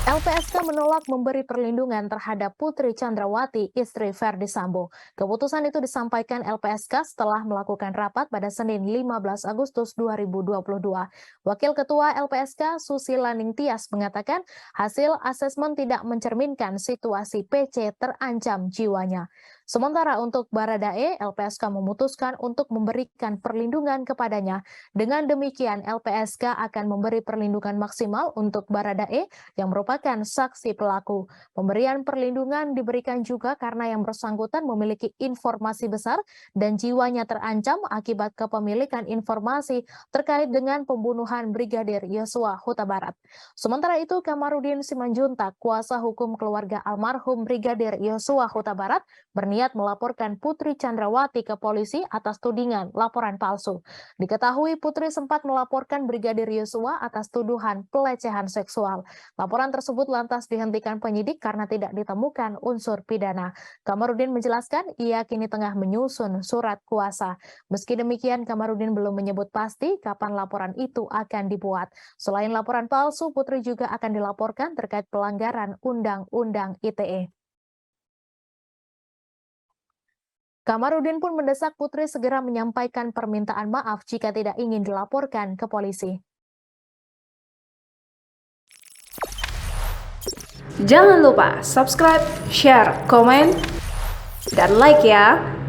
LPSK menolak memberi perlindungan terhadap Putri Chandrawati, istri Verdi Sambo. Keputusan itu disampaikan LPSK setelah melakukan rapat pada Senin 15 Agustus 2022. Wakil Ketua LPSK Susila Ningtyas mengatakan hasil asesmen tidak mencerminkan situasi PC terancam jiwanya. Sementara untuk Baradae, LPSK memutuskan untuk memberikan perlindungan kepadanya. Dengan demikian, LPSK akan memberi perlindungan maksimal untuk Baradae yang merupakan saksi pelaku. Pemberian perlindungan diberikan juga karena yang bersangkutan memiliki informasi besar dan jiwanya terancam akibat kepemilikan informasi terkait dengan pembunuhan Brigadir Yosua Huta Barat. Sementara itu, Kamarudin Simanjuntak, kuasa hukum keluarga almarhum Brigadir Yosua Huta Barat, berniat melaporkan Putri Chandrawati ke polisi atas tudingan laporan palsu. Diketahui Putri sempat melaporkan Brigadir Yosua atas tuduhan pelecehan seksual. Laporan tersebut lantas dihentikan penyidik karena tidak ditemukan unsur pidana. Kamarudin menjelaskan ia kini tengah menyusun surat kuasa. Meski demikian, Kamarudin belum menyebut pasti kapan laporan itu akan dibuat. Selain laporan palsu, Putri juga akan dilaporkan terkait pelanggaran Undang-Undang ITE. Kamarudin pun mendesak Putri segera menyampaikan permintaan maaf jika tidak ingin dilaporkan ke polisi. Jangan lupa subscribe, share, komen, dan like ya!